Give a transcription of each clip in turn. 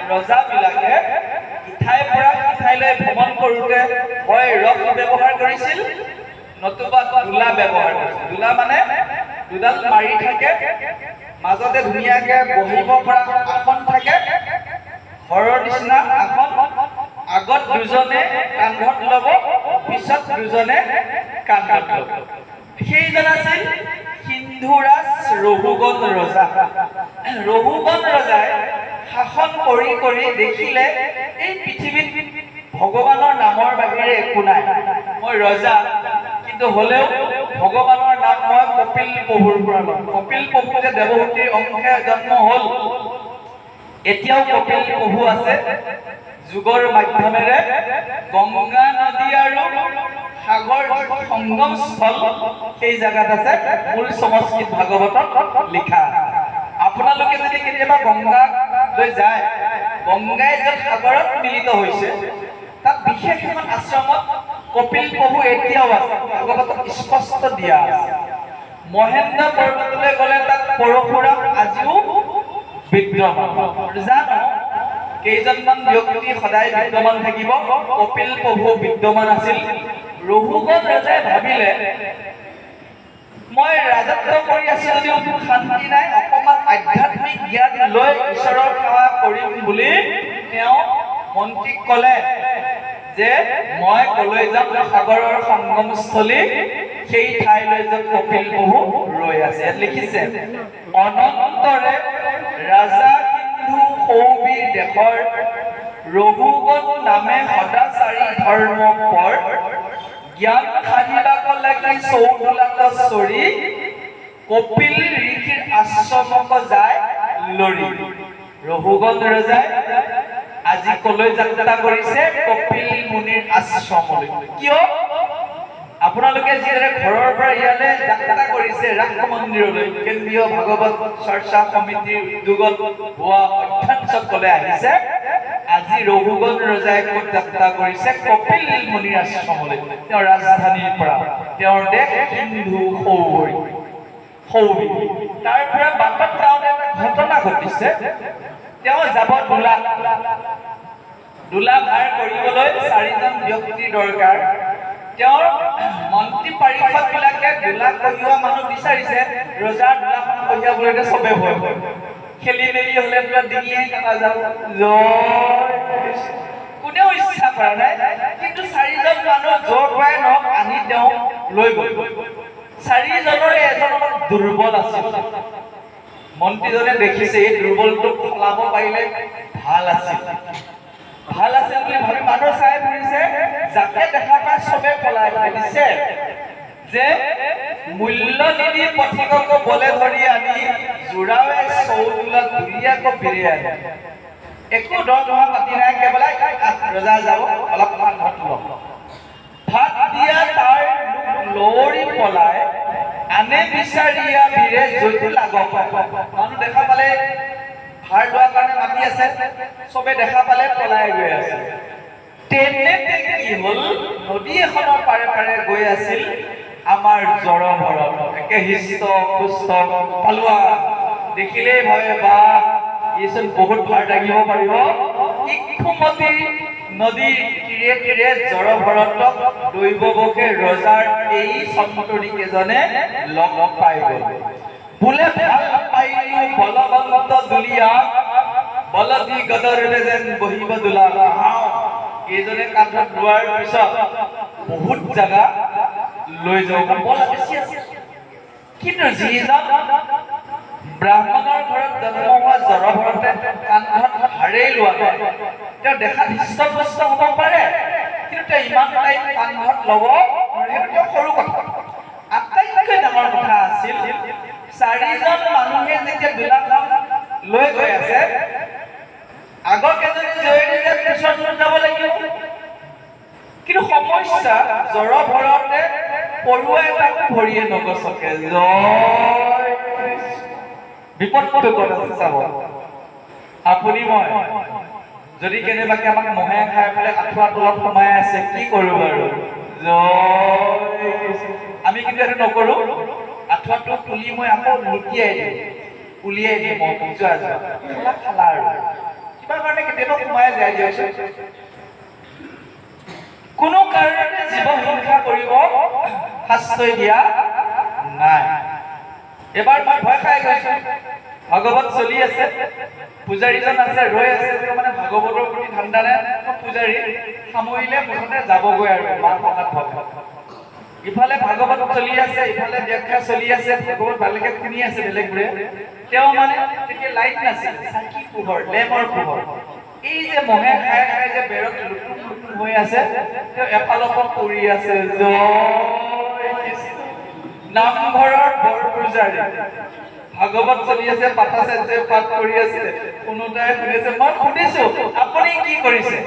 ৰজাবিলাকে ইঠাইৰ পৰা সিঠাইলৈ ভ্ৰমণ কৰোঁতে হয় ৰথ ব্যৱহাৰ কৰিছিল, নতুবা দোলা ব্যৱহাৰ কৰিছিল। দোলা মানে দুডাল মাৰি থাকে, মাজতে ধুনীয়াকে বহিব পৰা আসন থাকে, ঘৰৰ নিচিনা আসন, আগত দুজনে কান্ধত ল'ব, পিছত দুজনে কান্ধত ল'ব। সেইজন আছিল সিন্ধুৰাজ ৰঘুগণ ৰজা। ৰঘুগণ ৰজাই শাসন কৰি কৰি দেখিলে এই পৃথিৱীত ভগৱানৰ নামৰ বাহিৰে একো নাই। মই ৰজা, কিন্তু হ'লেও ভগৱানৰ নাম মই কপিল প্ৰভুৰ পৰা লম। কপিল প্ৰভু যে দেৱহূতিৰ অংশে জন্ম হ'ল, এতিয়াও কপিল প্ৰভু আছে। যুগৰ মাধ্যমেৰে গংগা নদী আৰু সাগৰ সংগম স্থল সেই জাগাত আছে, মূল সংস্কৃত ভাগৱতত লিখা। আপোনালোকে যদি কেতিয়াবা গংগালৈ যায়, গংগাই য'ত সাগৰত মিলিত হৈছে, তাত বিশেষ এখন আশ্ৰমত কপিল প্ৰভু এতিয়াও আছে, ভাগৱতত স্পষ্ট দিয়া আছে। মহেন্দ্ৰ পৰ্বতলৈ গ'লে তাত পৰশুৰাম আজিও বিদ্যমান। জানো কেইজনমান ব্যক্তি সদায় বিদ্যমান থাকিব, কপিল প্ৰভু বিদ্যমান আছিল। ৰঘুগণ ৰজাই ভাবিলে মই ৰাজত্ব কৰি আছো যদিও শান্তি নাই, অকণমান আধ্যাত্মিক জ্ঞান লৈ ঈশ্বৰৰ সেৱা কৰিম বুলি তেওঁ মন্ত্ৰীক ক'লে যে মই কলৈ যাম, সাগৰৰ সংগমস্থলী সেই ঠাইলৈ য'ত কপিল প্ৰভু ৰৈ আছে। ইয়াত লিখিছে, অনন্তৰে ৰাজা সিন্ধু সৌবীৰ দেশৰ ৰঘুগণ নামে সদাচাৰী ধৰ্ম পৰ জ্ঞান সাধিবাক লাগি চৌদোলাত চৰি কপিল ঋষিৰ আশ্ৰমক যায় লৰি। ৰঘুগণ ৰজাই আজি কলৈ যাত্ৰা কৰিছে? কপিল মুনিৰ আশ্ৰমলৈ। কিয়? আপোনালোকে যিদৰে ঘৰৰ পৰা ইয়ালৈ যাত্ৰা কৰিছে ৰাস মন্দিৰলৈ, কেন্দ্ৰীয় ভাগৱত চৰ্চা সমিতিৰ উদ্যোগত হোৱা অধ্যয়ন চক্ৰলৈ আহিছে, আজি ৰঘুগণ ৰজাই ক'ত যাত্ৰা কৰিছে? কপিল মুনিৰ আশ্ৰমলৈ। তেওঁৰ ৰাজধানীৰ পৰা, তেওঁৰ দেশ সিন্ধু সৌবী। তাৰ পৰা বাটত যাওঁতে এটা ঘটনা ঘটিছে। তেওঁ যাব দোলা ভাৰ কৰিবলৈ 4জন ব্যক্তিৰ দৰকাৰ। তেওঁৰ মন্ত্ৰী পাৰিষদ বিলাকে দোলা কঢ়িওৱা মানুহ বিচাৰিছে। ৰজাৰ দোলাখন কঢ়িয়াবলৈ চবে ভয় কৰে, খেলি মেলি হলে পুৰা ডিঙিয়ে কাটা যাব, কোনেও ইচ্ছা কৰা নাই। কিন্তু 4জন মানুহ য'ৰ পৰাই নহওক আনি তেওঁ লৈ গ'ল। 4জনৰে এজন অলপ দুৰ্বল আছিল। মন্ত্ৰীজনে দেখিছে এই দুৰ্বলটোক সলাব পাৰিলে ভাল আছিল বুলি ভাবি মানুহ চাই ফুৰিছে। যাকে দেখা পাই চবে পলাই দিছে যে মূল্য নিদি পথিকক বলে ধৰি আনি জোৰাৱে চৌদোলাত ধুনীয়াকৈ ফিৰি আনে। একো দৰমহা পাতি নাই, কেৱল ৰজা যাব অলপমান ভাত ল'ব। ভাত দিয়া তাৰ লৰি পলাই আনে বিচাৰিয়া বীৰে জৈতু লাগক। মানুহ দেখা পালে ভাৰ লোৱাৰ কাৰণে মাতি আছে, চবে দেখা পালে পলাই গৈ আছে। তেনেতে কি হ'ল, নদী এখনৰ পাৰে পাৰে গৈ আছিল আমাৰ জড়ভৰত, একে হিষ্ট পুষ্ট পালোৱা। দেখিলেই ভাবে বা এইচোন বহুত ভাৰ দাঙিব পাৰিব। ইক্ষুমতী নদীৰ তীৰে তীৰে জড়ভৰতক দৈৱবকে ৰজাৰ এই সন্তৰী কেজনে লগ পাই গ'ল। বোলে ভাল পাইলো বলবন্ত দুলিয়া, বলদি গদৰে যেন বহিব দোলা। এইজনে কান্ধত লোৱাৰ পিছত বহুত জাগা লৈ যাব, বল বেছি আছে। কিন্তু যিজন ব্ৰাহ্মণৰ ঘৰত জন্ম হোৱা জড়ভৰতে কান্ধত ভাৰেই লোৱা নাই, তেওঁ দেখাত হৃষ্টপুষ্ট হ'ব পাৰে, কিন্তু তেওঁ ইমান টাইম কান্ধত ল'ব সেইটো তেওঁ সৰু কথা। আটাইতকৈ ডাঙৰ কথা আছিল 4জন মানুহে যেতিয়া দোলাখন লৈ গৈ আছে, আগৰ কেইজনী জয়ী যে পিছত যাব লাগিব। কিন্তু সমস্যা জড়ভৰতে পৰুৱা এটাকো ভৰিয়ে নগচকে। বিপদটো ক'ত আছে চাব। আপুনি মই যদি কেনেবাকে আমাক মহে খাই পেলাই আঁঠুৱা তলত সোমাই আছে, কি কৰোঁ বাৰু? আমি কিন্তু এইটো নকৰোঁ। আঁঠুৱাটো তুলি মই আকৌ লুটিয়াই দিওঁ, উলিয়াই দিওঁ, মই যোৱা খালা আৰু কিবা কাৰণে কেতিয়াবা কেনেকৈ সোমাই যায় দিয়কচোন। কোনো কাৰণতে জীৱ হিংসা কৰিব শাস্ত্ৰই দিয়া নাই। এবাৰ মই ভয় খাই গৈছো, ভাগৱত চলি আছে, পূজাৰীজন আছে ৰৈ আছে, মানে ভাগৱতৰ প্ৰতি ধান্দা নাই, পূজাৰী সামৰিলে মুঠতে যাবগৈ আৰু মাৰ প্ৰসাদ ভক্ত। ইফালে ভাগৱত চলি আছে, ইফালে ব্যাখ্যা চলি আছে, ভাগৱত ভালকে শুনি আছে বেলেগবোৰে। তেওঁ মানে তেতিয়া লাইট নাছিল, চাকি পোহৰ, লেমৰ পোহৰ। এই যে মহে খাই খাই যে বেৰত লুটুম লুটুম হৈ আছে, তেওঁ এফালৰ পৰা পৰি আছে, জয় কৃষ্ণ। নামঘৰৰ বৰ পূজাৰী ভাগৱত চলি আছে, পাঠাচাৰ্যই পাঠ কৰি আছে, কোনোটাই শুনিছে, মই শুনিছো আপুনি কি কৰিছে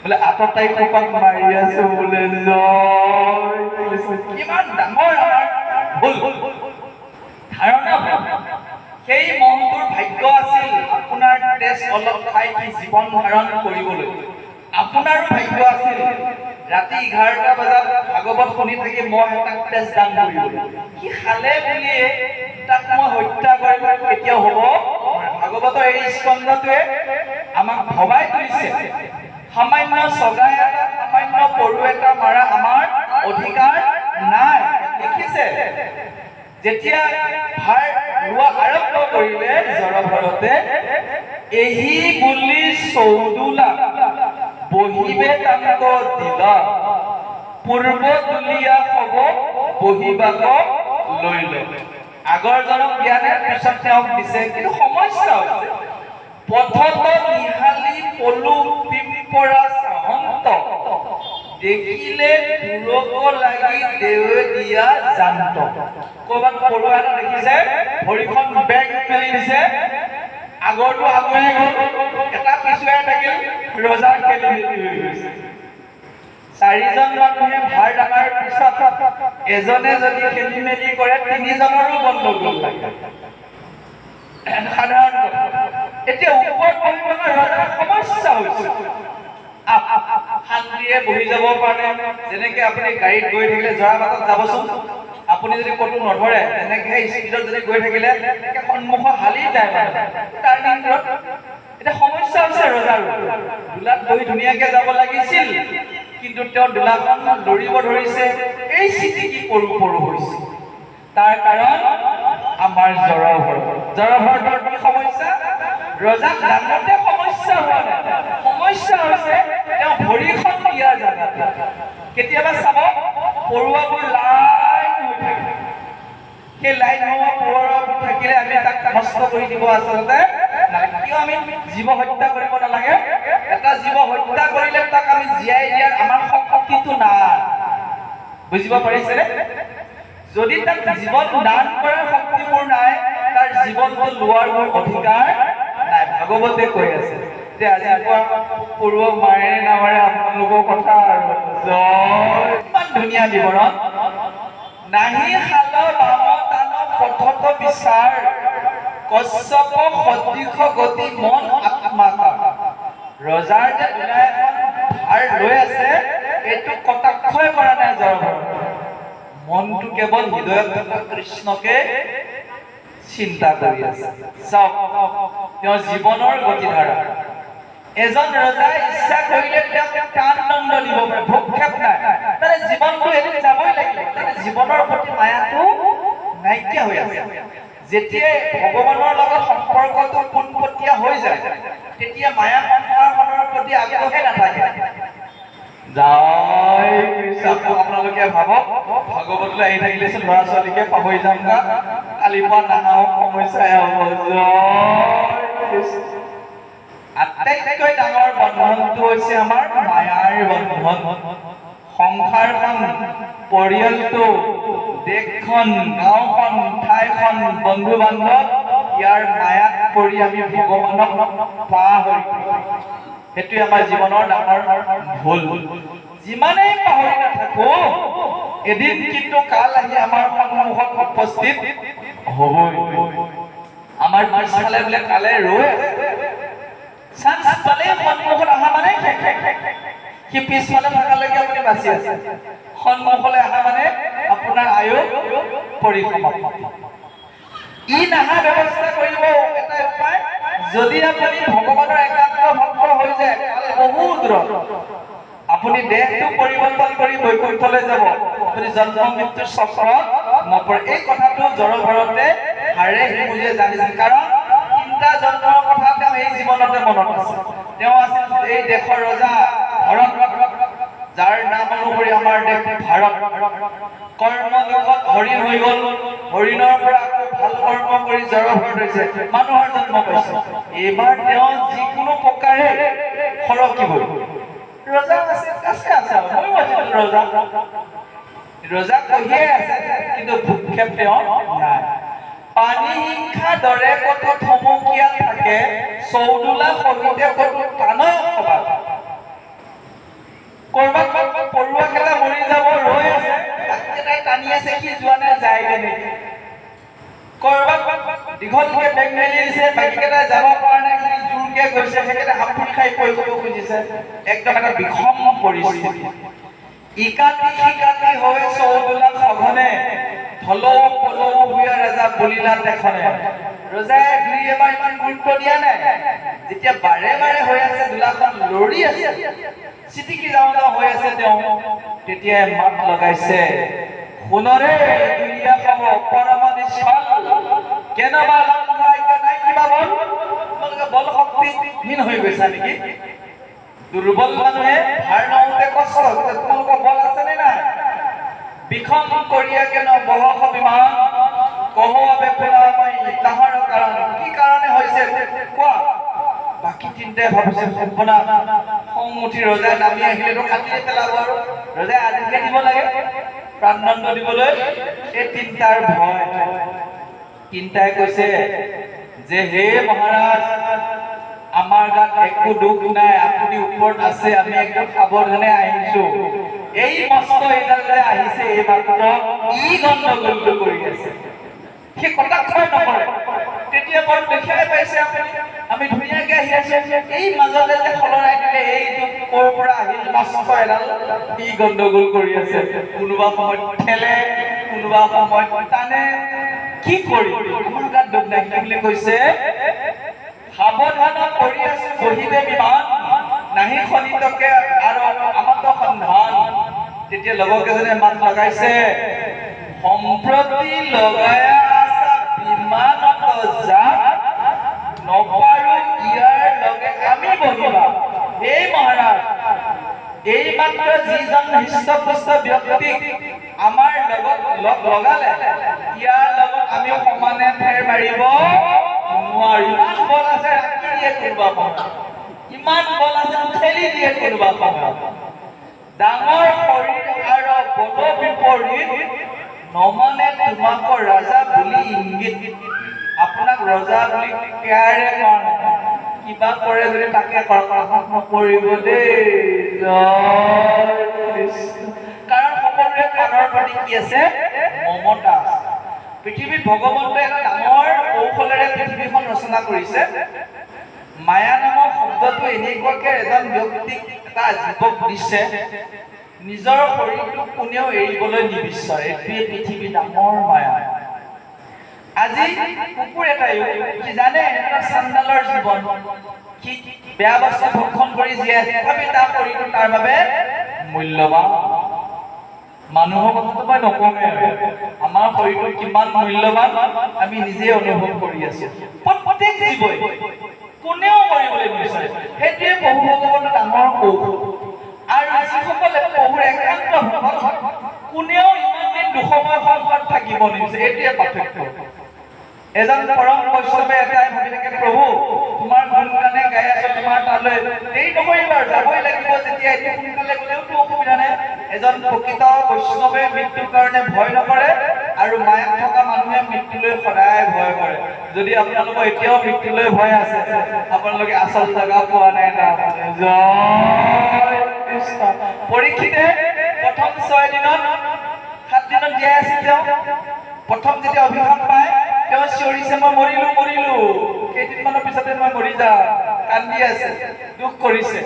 বোলে, আততাই কোপাত মাৰি আছো বোলে, জয় কৃষ্ণ। কিমান ডাঙৰ আমাৰ ভুল ধাৰণা। সেই মহটোৰ ভাগ্য আছিল আপোনাৰ তেজ অলপ খাই কি জীৱন ধাৰণ কৰিবলৈ। আপোনাৰো ভাগ্য আছিল ৰাতি 11টা বজাত ভাগৱত শুনি থাকি মই এটাক তেজ দান কৰিবলৈ। কি খালে বুলিয়ে তাক মই হত্যা কৰিব কেতিয়াও হ'ব। ভাগৱতৰ এই স্কন্ধটোৱে আমাক ভবাই তুলিছে, সামান্য চগাই এটা, সামান্য পৰু এটা মাৰা আমাৰ অধিকাৰ নাই। লিখিছে যেতিয়া ভাৰ লোৱা আৰম্ভ কৰিলে জড়ভৰতে, এহি বুলি 14 বহিবে তাঙ্ক দিলা, পূৰ্ব তুলিয়া হব বহিবাক লৈ লৈ। আগৰজনক দিয়া নাই, পিছত তেওঁক দিছে, কিন্তু সমস্যা হৈছে পথত নিহালি পলু পিম্পৰা চাহন্ত, দেখিলে দূৰক লাগি দেৱে দিয়া জান্ত। ক'ৰবাত পৰুৱা এটা দেখিছে, ভৰিখন বেগ মেলি দিছে, আগৰটো আগুৱাই গ'ল, এটা পিছুৱাই থাকিল, ৰজাৰ খেলি মেলি হৈ গৈছে। 4জন মানুহে ভাৰ দাঙাৰ পিছত এজনে যদি খেলি মেলি কৰে, 3জনৰো গণ্ডগোল লাগে। সাধাৰণ কথা। এতিয়া ওপৰত বহি থকা ৰজাৰ সমস্যা হৈছে, শান্তিৰে বহি যাব পাৰে। যেনেকে আপুনি গাড়ীত গৈ থাকিলে জৰা বাটত যাবচোন, আপুনি যদি ক'তো নধৰে, তেনেকে স্পীডত যদি গৈ থাকিলে সন্মুখত হালি যায় টাৰ্ণিং ৰোড। এতিয়া সমস্যা হৈছে ৰজাৰো, দোলাত বহি ধুনীয়াকে যাব লাগিছিল, কিন্তু তেওঁ দোলাখন দৌৰিব ধৰিছে, এই চিটিকি পৰু পৰু হৈছে। তাৰ কাৰণ আমাৰ জড়ভৰতৰ কি সমস্যা? ৰজাক দাঙোতে সমস্যা হোৱা নাই, সমস্যা হৈছে তেওঁ ভৰিখন দিয়াৰ জেগাত। কেতিয়াবা চাব পৰুৱাবোৰ লাইন হৈ থাকে, সেই লাইন হোৱা পৰুৱাবোৰ থাকিলে আমি তাক নষ্ট কৰি দিব আচলতে নালাগে। কিয় আমি জীৱ হত্যা কৰিব নালাগে? এটা জীৱ হত্যা কৰিলে তাক আমি জীয়াই দিয়াৰ আমাৰ শক্তিটো নাই। বুজিব পাৰিছেনে? যদি তাক জীৱন দান কৰাৰ শক্তি মোৰ নাই, তাৰ জীৱনটো লোৱাৰ মোৰ অধিকাৰ নাই। ভাগৱতে কৈ আছে যে আজিৰ পৰা পৰুৱা মাৰে নামাৰে আপোনালোকৰ কথা আৰু। জয়। ইমান ধুনীয়া বিৱৰণ। নাহি শাল বাম তান পথত বিচাৰ, কশ্যপ সদৃশ গতি মন আত্মাতা। ৰজাৰ যে দুলাই এখন ভাৰ লৈ আছে, এইটো কটাক্ষই কৰা নাই জড়ভৰতে। মনটো কেৱল হৃদয়ত থকা কৃষ্ণকে চিন্তা কৰি আছে। চাওক তেওঁৰ জীৱনৰ গতিধাৰা। এজন ৰজাই ইচ্ছা কৰিলে তেওঁক কাণ দণ্ড দিব পাৰে, ভূক্ষেপ নাই, তাৰ জীৱনটো এদিন যাবই লাগিব। তাৰ জীৱনৰ প্ৰতি মায়াটো নাইকিয়া হৈ আছে। যেতিয়াই ভগৱানৰ লগত সম্পৰ্কটো পোনপটীয়া হৈ যায়, তেতিয়া মায়া সংসাৰখনৰ প্ৰতি আগ্ৰহে নাথাকে। জয় কৃষ্ণ। আপোনালোকে ভাবক, ভাগৱতলৈ আহি থাকিলেচোন ল'ৰা ছোৱালীকে পাহৰি যাম না, কালিৰ পৰা নানাও সমস্যাই হ'ব। জয় কৃষ্ণ। আটাইতকৈ ডাঙৰ বন্ধনটো হৈছে আমাৰ মায়াৰ বন্ধন। সংসাৰখন, পৰিয়ালটো, দেশখন, গাঁওখন, ঠাইখন, বন্ধু বান্ধৱ, ইয়াৰ মায়াত পৰি আমি ভগৱানক পাহৰি থাকোঁ। সেইটোৱে আমাৰ জীৱনৰ ডাঙৰ ভুল। যিমানেই পাহৰি নাথাকো, এদিন কিন্তু কাল আহি আমাৰ সন্মুখত উপস্থিত হ'বই। আমাৰ পিছফালে বোলে কালে ৰৈ আছে, চান্স পালে সন্মুখত অহা মানে সি পিছফালে থকালৈকে আপুনি বাচি আছে, সন্মুখলৈ অহা মানে আপোনাৰ আয়ু পৰিসমাপ্তি। ই নাহা ব্যৱস্থা কৰিব এটা উপায়, যদি আপুনি ভগৱানৰ একান্ত ভক্ত সূত্ৰত আপুনি দেহটো পৰিৱৰ্তন কৰি বৈকুণ্ঠলৈ যাব, আপুনি জন্ম মৃত্যুৰ চক্ৰত নপৰে। এই কথাটো জড়ভৰতে হাড়ে হিমুলিয়ে জানিছিল, কাৰণ তিনিটা জন্মৰ কথা তেওঁ এই জীৱনতে মনত আছে। তেওঁ আছিল এই দেশৰ ৰজা ভৰত, যাৰ নাম অনুসৰি আমাৰ দেশ ভাৰত। কৰ্ম দুখত হৰিণ হৈ গ'ল, হৰিণৰ পৰা আকৌ ভাল কৰ্ম কৰি জড়ভৰত হৈছে, মানুহৰ জন্ম পাইছে। এইবাৰ তেওঁ যিকোনো প্ৰকাৰে সৰকিবই। ৰজা আছে ময়ো আছিলো ৰজা কহিয়ে আছে, কিন্তু ভূক্ষেপ তেওঁ নাই। পানী হিংসা দৰে কত থমকিয়াল থাকে, চৌদোলা সহিতে কত টানয় সবাত। কৰবাত পৰুৱা কেইটা মৰি যাব ৰৈ আছে, বাকীকেইটাই টানি আছে, সি যোৱা নাই যায়গে নেকি। কৰবাত দীঘলকে বেগ মেলি দিছে, বাকীকেইটাই যাব পৰা নাই, সি জোৰকে গৈছে, সেইকেইটা হাঁপুনি খাই পৰিব খুজিছে। একদম এটা বিষম পৰিস্থিতি। ইকাতি সিকাতি হৈ চৌদোলা সঘনে, থলৌ পলৌ ভূঞা ৰাজা বলিলা তেখনে। ৰজাই দুই এবাৰ ইমান গুৰুত্ব দিয়া নাই। যেতিয়া বাৰে বাৰে হৈ আছে, দোলাখন লৰি আছে, চিটিকি যাওঁ যাওঁ হৈ আছে, তেওঁ তেতিয়াই মাত লগাইছে, সোণৰে দুলীয়া খাব পৰম নিশ্চল, কেনেবা লংঘাই নাই কিবা বল। তোমালোকে বল শক্তিহীন হৈ গৈছা নেকি? দুৰ্বল মানুহে ভাৰ লওঁতে কষ্ট, তোমালোকৰ বল আছে নে নাই? বিষম কৰিয়াকে ন বহস বিমান, কহোৱা বেফুলা মই তাহাৰ কাৰণ। কি কাৰণে হৈছে কোৱা? বাকী তিনিটাই ভাবিছে সৰ্বনাশ, খং উঠি ৰজাই নামি আহিলেতো কাটিয়ে পেলাব, আৰু ৰজাই আদেশে দিব লাগে প্ৰাণদণ্ড দিবলৈ। এই তিনিটাৰ ভয়। তিনিটাই কৈছে যে হে মহাৰাজ, আমাৰ গাত একো দুখ নাই, আপুনি ওপৰত আছে, আমি একদম সাৱধানে আহিছো। এই মস্ত এইডাল যে আহিছে এই মাত্ৰ, ই গণ্ডগোলটো কৰি আছে, সি কটাক্ষৰ নকৰে। তেতিয়া বৰ দেখাই পাইছে আপুনি, আমি ধুনীয়াকে আহি আছো, এই মাজতে যে সলৰাই দিলে, এইটো ক'ৰ পৰা আহিল মস্ত এডাল, ই গণ্ডগোল কৰি আছে। কোনোবা সময়ত ঠেলে, কোনোবা সময়ত টানে, কি কৰি আমাৰ গাত দুখ নাই বুলি কৈছে। সাৱধান কৰি আছো বহিবে বিমান, নাহি খনিতকে আৰু আমাতো সন্ধান। তেতিয়া লগৰকেইজনে মাত লগাইছে, সম্প্ৰতি লগাই আছা বিমানত যাক, নপাৰো ইয়াৰ লগে আমি বহিবা। এই মহাৰাজ, এই মাত্ৰ যিজন হৃষ্টপুষ্ট ব্যক্তিক আমাৰ লগত লগালে, ইয়াৰ লগত আমি সমানে ফেৰ মাৰিব নোৱাৰো। ইমান বল আছে, ৰাখি দিয়ে কোনোবা সময়ত, ইমান বল আছে, ঠেলি দিয়ে কোনোবা সময়ত। ডাঙৰ শৰীৰ আৰু বল বিপৰীত, নমানে তোমাক ৰজা বুলি ইংগিত। আপোনাক ৰজা বুলি কেয়াৰে কাৰণে কিবা কৰে যদি তাকে নকৰিব দেই। কাৰণ সকলোৰে কাণৰ প্ৰতি কি আছে? মমতা আছে। পৃথিৱীত ভগৱন্তই এটা ডাঙৰ কৌশলেৰে পৃথিৱীখন ৰচনা কৰিছে। মায়া নামৰ শব্দটো এনেকুৱাকে এজন ব্যক্তিক, এটা জীৱক দিছে, নিজৰ শৰীৰটো কোনেও এৰিবলৈ নিবিচাৰে। এইটোৱে পৃথিৱীৰ ডাঙৰ মায়া। আজি কুকুৰ এটাইও কি জানে, এটা চাণ্ডালৰ জীৱন, কি বেয়া বস্তু ভক্ষণ কৰি জীয়াই আছে, তথাপি তাৰ শৰীৰটো তাৰ বাবে মূল্যৱান। মানুহৰ কথাটো মই নকওঁৱে, আমাৰ শৰীৰটো কিমান মূল্যৱান আমি নিজে অনুভৱ কৰি আছো। প্ৰত্যেক জীৱই কোনেও মৰিবলৈ নিবিচাৰে। সেইটোৱে প্ৰভু ভগৱন্তৰ ডাঙৰ কৌশল। আৰু যিসকলে প্ৰভুৰ একান্ত ভক্ত, কোনেও ইমান দিন দুসময় সংসাৰত থাকিব নিবিচাৰে। এইটোৱে পাৰ্থক্য। এজন পৰম বৈষ্ণৱে এটাই ভাবি থাকে, প্ৰভু তোমাৰ গুণগানে গাই আছো, তোমাৰ তালৈ দেৰি নকৰিবা, যাবই লাগিব। যেতিয়া এইটো সোনকালে গ'লেওতো অসুবিধা নাই। এজন প্ৰকৃত বৈষ্ণৱে মৃত্যুৰ কাৰণে ভয় নকৰে, আৰু মায়াত থকা মানুহে মৃত্যুলৈ সদায় ভয় কৰে। যদি আপোনালোকৰ এতিয়াও মৃত্যুলৈ ভয় আছে, আপোনালোকে আচল জেগা পোৱা নাই। পৰীক্ষিতে প্ৰথম 6 দিনত 7 দিনত জীয়াই আছিল। তেওঁ প্ৰথম যেতিয়া অভিশাপ পায়, তেওঁ চিঞৰিছে, মই মৰিলো মৰিলো, কেইদিনমানৰ পিছতে মই মৰি যাম, কান্দি আছে, দুখ কৰিছে।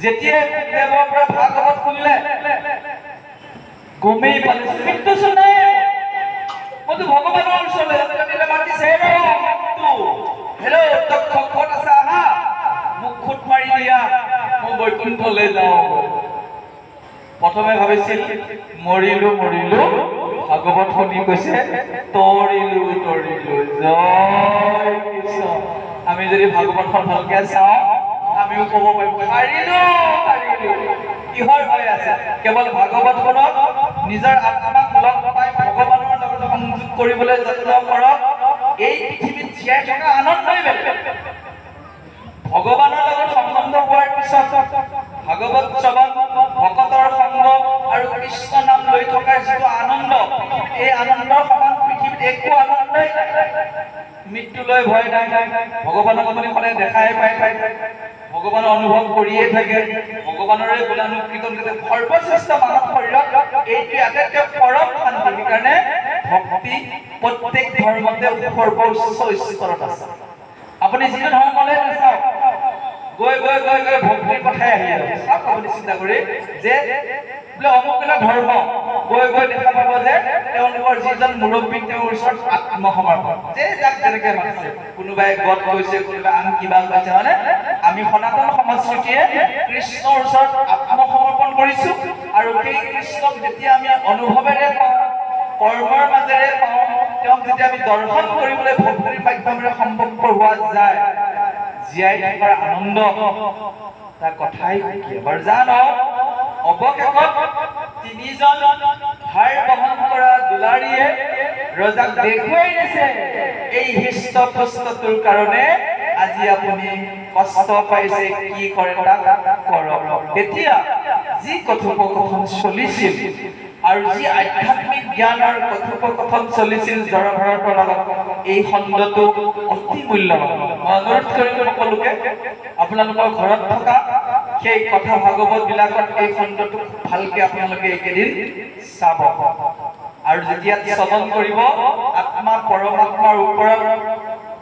যেতিয়া দেৱৰ পৰা ভাগৱত শুনিলে, গমেই পালে মৃত্যুচোন নাই, মইতো ভগৱানৰ ওচৰলৈ মাতিছে, হেল্ল' দক্ষ ক'ত আছা, আহা, মোক খুট মাৰি দিয়া, মোৰ বৈকুণ্ঠলৈ যাওঁ। প্ৰথমে ভাবিছিল মৰিলো মৰিলো, ভাগৱত শুনি কৈছে তৰিলো তৰিলো, জয় কৃষ্ণ। আমি যদি ভাগৱতখন ভালকে চাওঁ আমিও ক'ব পাৰিম হাৰিলো হাৰিলো। কিহৰ ভয় আছে? কেৱল ভাগৱতখনক নিজৰ আত্মাক লগ পাই ভগৱানৰ লগত সংযোগ কৰিবলৈ যত্ন কৰক। এই পৃথিৱীত জীয়াই থকা আনন্দই বেলেগ। ভগৱানৰ লগত সম্বন্ধ হোৱাৰ পিছত ভাগৱত শ্ৰৱণ, ভকতৰ সংগ আৰু কৃষ্ণ নাম লৈ থকাৰ যিটো আনন্দ, এই আনন্দৰ সমান পৃথিৱীত একো আনন্দই নাই। মৃত্যুলৈ ভয় নাই, ভগৱানক আপুনি সদায় দেখাই পাই ভগৱানৰ অনুভৱ কৰিয়ে থাকে, ভগৱানৰে গুণানুকীৰ্তন কৰে। সৰ্বশ্ৰেষ্ঠ মানৱ শৰীৰত এইটো আটাইতকৈ পৰম শান্তি। সেইকাৰণে ভক্তি প্ৰত্যেক ধৰ্মতে সৰ্বোচ্চ স্তৰত আছে। আপুনি যিটো ধৰ্মলৈ নাচাওক, গৈ গৈ গৈ গৈ ভক্তিৰ কথাই আহি যাব। চাওক আপুনি চিন্তা কৰি যে বোলে অমুক এটা ধৰ্ম, গৈ গৈ দেখা পাব যে তেওঁলোকৰ যিজন মুৰব্বী তেওঁৰ ওচৰত আত্মসমৰ্পণ, যে যাক যেনেকে মাতিছে, কোনোবাই গদ কৈছে, কোনোবাই আন কিবা কৈছে। মানে আমি সনাতন সংস্কৃতিয়ে কৃষ্ণৰ ওচৰত আত্মসমৰ্পণ কৰিছো, আৰু সেই কৃষ্ণক যেতিয়া আমি অনুভৱেৰে পাওঁ, কৰ্মৰ মাজেৰে পাওঁ, তেওঁক যেতিয়া আমি দৰ্শন কৰিবলৈ ভক্তিৰ মাধ্যমেৰে সম্ভৱপৰ হোৱা যায়, জীয়াই থকাৰ আনন্দ তাৰ কথাই কি। এবাৰ জানো অৱশেষত তিনিজন হাৰ বহন কৰা দুলাৰীয়ে ৰজাক দেখুৱাই দিছে এই হৃষ্ট পুষ্টটোৰ কাৰণে আজি আপুনি কষ্ট পাইছে, কি কৰে তাক কৰক। তেতিয়া যি কথোপকথন চলিছিল আৰু যি আধ্যাত্মিক জ্ঞানৰ কথোপকথন চলিছিল জড়ভাৰতৰ লগত, এই খণ্ডটো অতি মূল্যৱান। মই অনুৰোধ কৰিম সকলোকে আপোনালোকৰ ঘৰত থকা সেই কথা ভাগৱত বিলাকত এই খণ্ডটো ভালকে আপোনালোকে এইকেইদিন চাব। আৰু যেতিয়া শ্ৰৱণ কৰিব, আত্মা পৰমাত্মাৰ ওপৰত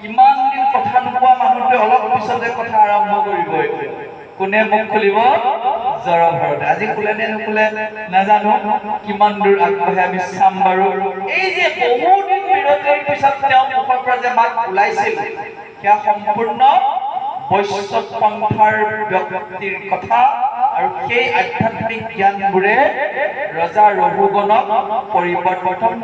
ইমান দিন কথা নোপোৱা মানুহটোৱে অলপ পিছতে কথা আৰম্ভ কৰিব। কোনে মুখ খুলিব? জড়ভাৰতে। আজি খোলে নে নুখোলে নাজানো, কিমান দূৰ আগবাঢ়ে আমি চাম বাৰু। এই যে বহুদিন বিৰতিৰ পিছত তেওঁ মুখৰ পৰা যে মাত ওলাইছিল, সেয়া সম্পূৰ্ণ বৈষ্ণৱ পন্থাৰ ব্যক্তিৰ কথা। আৰু সেই আধ্যাত্মিক জ্ঞানবোৰে ৰজা ৰঘুগণক পৰিৱৰ্তন